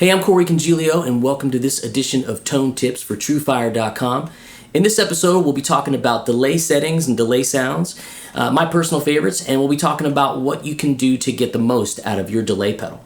Hey, I'm Congilio, and welcome to this edition of Tone Tips for TrueFire.com. In this episode, we'll be talking about delay settings and delay sounds, my personal favorites, and we'll be talking about what you can do to get the most out of your delay pedal.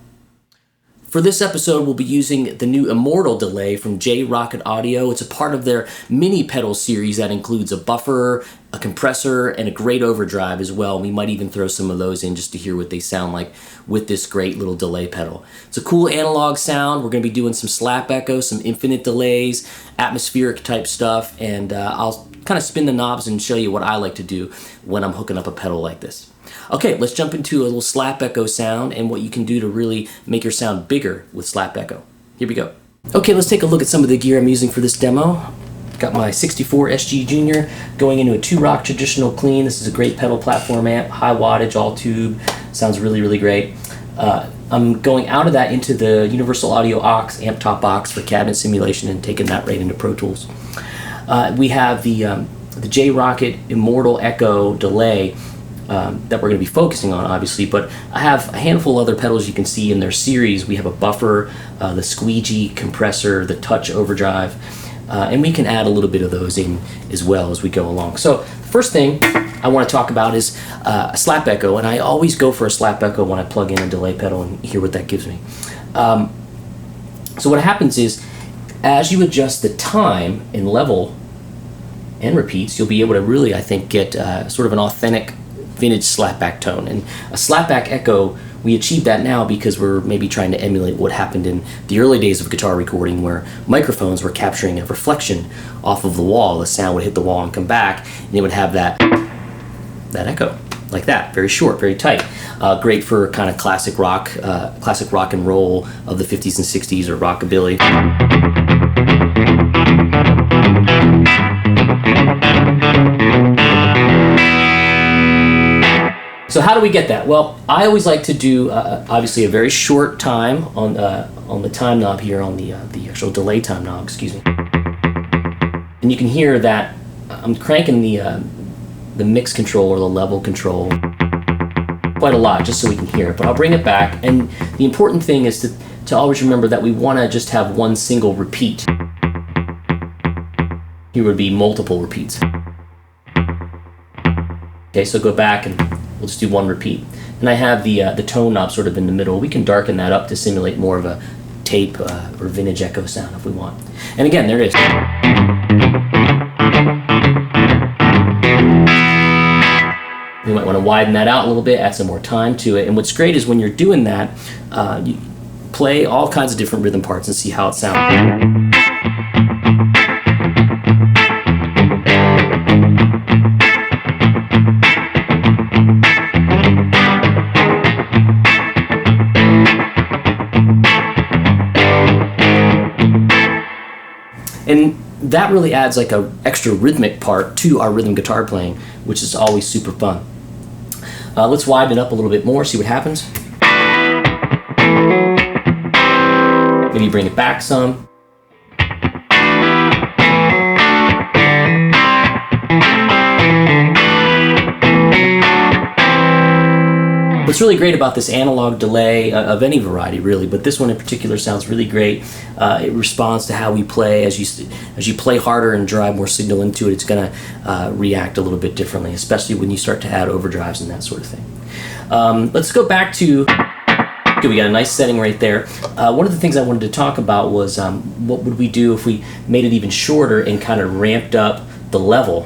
For this episode, we'll be using the new Immortal delay from Rockett Audio. It's a part of their mini pedal series that includes a buffer, a compressor, and a great overdrive as well. We might even throw some of those in just to hear what they sound like with this great little delay pedal. It's a cool analog sound. We're going to be doing some slap echo, some infinite delays, atmospheric type stuff, and I'll kind of spin the knobs and show you what I like to do when I'm hooking up a pedal like this. Okay, let's jump into a little slap echo sound and what you can do to really make your sound bigger with slap echo. Here we go. Okay, let's take a look at some of the gear I'm using for this demo. Got my 64 SG Junior going into a 2-rock traditional clean. This is a great pedal platform amp, high wattage, all tube. Sounds really, really great. I'm going out of that into the Universal Audio aux, amp top aux for cabinet simulation and taking that right into Pro Tools. We have the Rockett Immortal Echo delay that we're going to be focusing on, obviously, but I have a handful of other pedals you can see in their series. We have a buffer, the squeegee, compressor, the touch overdrive, and we can add a little bit of those in as well as we go along. So the first thing I want to talk about is a slap echo, and I always go for a slap echo when I plug in a delay pedal and hear what that gives me. So what happens is, as you adjust the time and level and repeats, you'll be able to really, I think, get sort of an authentic vintage slapback tone. And a slapback echo, we achieve that now because we're maybe trying to emulate what happened in the early days of guitar recording, where microphones were capturing a reflection off of the wall. The sound would hit the wall and come back, and it would have that echo like that, very short, very tight. Great for kind of classic rock and roll of the 50s and 60s or rockabilly. So how do we get that? Well, I always like to do obviously a very short time on the time knob here, on the actual delay time knob, excuse me. And you can hear that I'm cranking the mix control or the level control quite a lot just so we can hear it. But I'll bring it back, and the important thing is to always remember that we want to just have one single repeat. Here would be multiple repeats. Okay, so go back and we'll just do one repeat. And I have the tone knob sort of in the middle. We can darken that up to simulate more of a tape or vintage echo sound if we want. And again, there it is. We might want to widen that out a little bit, add some more time to it. And what's great is when you're doing that, you play all kinds of different rhythm parts and see how it sounds. And that really adds like a extra rhythmic part to our rhythm guitar playing, which is always super fun. Let's widen it up a little bit more, see what happens. Maybe bring it back some. What's really great about this analog delay of any variety, really, but this one in particular sounds really great. It responds to how we play. As you play harder and drive more signal into it, it's going to react a little bit differently, especially when you start to add overdrives and that sort of thing. Let's go back to. Okay, we got a nice setting right there. One of the things I wanted to talk about was what would we do if we made it even shorter and kind of ramped up the level.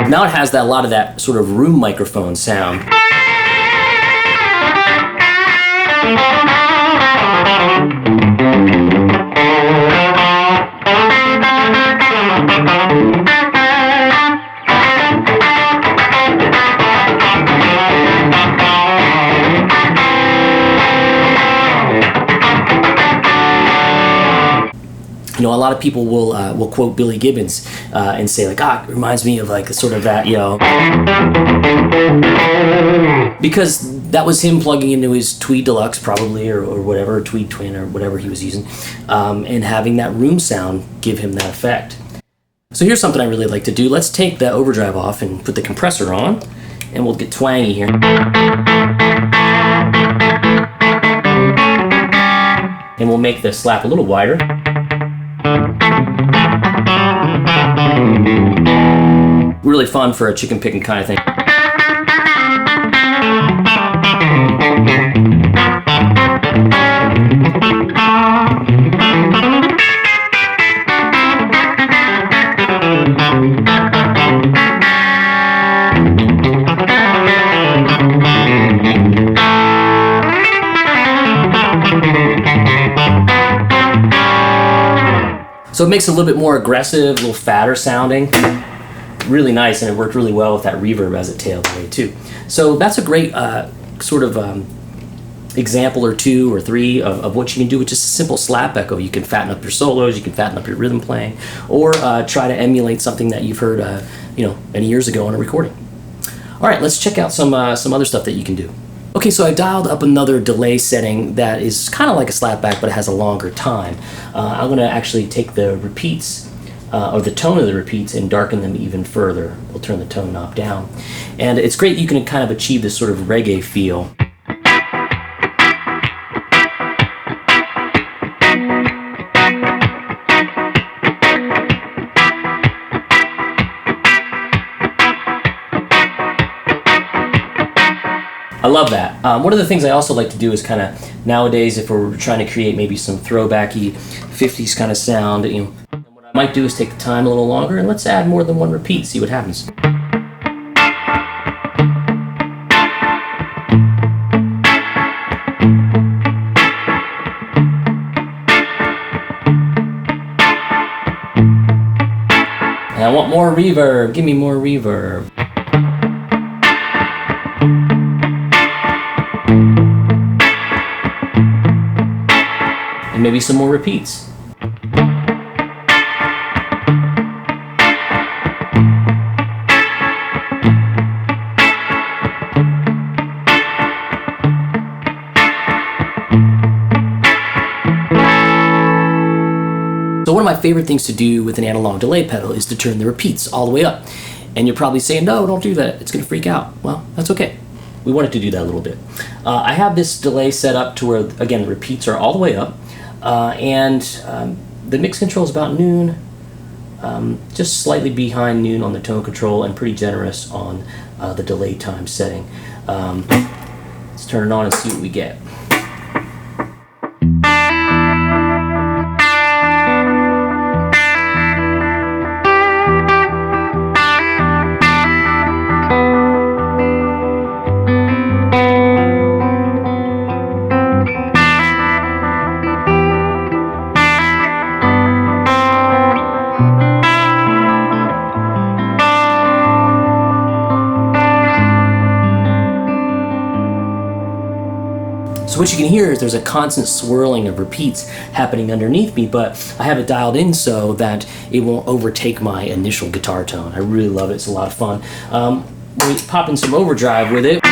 Now it has a lot of that sort of room microphone sound. You know, a lot of people will quote Billy Gibbons and say like, it reminds me of like sort of that, you know, because that was him plugging into his Tweed Deluxe probably, or whatever, Tweed Twin or whatever he was using, and having that room sound give him that effect. So here's something I really like to do. Let's take the overdrive off and put the compressor on, and we'll get twangy here. And we'll make the slap a little wider. Really fun for a chicken picking kind of thing. So it makes it a little bit more aggressive, a little fatter sounding. Really nice, and it worked really well with that reverb as it tailed away too. So that's a great sort of example or two or three of what you can do with just a simple slap echo. You can fatten up your solos, you can fatten up your rhythm playing, or try to emulate something that you've heard many years ago on a recording. All right, let's check out some other stuff that you can do. Okay, so I dialed up another delay setting that is kind of like a slapback, but it has a longer time. I'm going to actually take the repeats, or the tone of the repeats, and darken them even further. We'll turn the tone knob down. And it's great, you can kind of achieve this sort of reggae feel. I love that. One of the things I also like to do is kind of nowadays, if we're trying to create maybe some throwbacky 50s kind of sound, what I might do is take the time a little longer and let's add more than one repeat, see what happens. And I want more reverb. Give me more reverb. And maybe some more repeats. So one of my favorite things to do with an analog delay pedal is to turn the repeats all the way up. And you're probably saying, no, don't do that, it's gonna freak out. Well, that's okay. We wanted to do that a little bit. I have this delay set up to where, again, the repeats are all the way up. The mix control is about noon, just slightly behind noon on the tone control, and pretty generous on the delay time setting. Let's turn it on and see what we get. So what you can hear is there's a constant swirling of repeats happening underneath me, but I have it dialed in so that it won't overtake my initial guitar tone. I really love it, it's a lot of fun. We pop in some overdrive with it.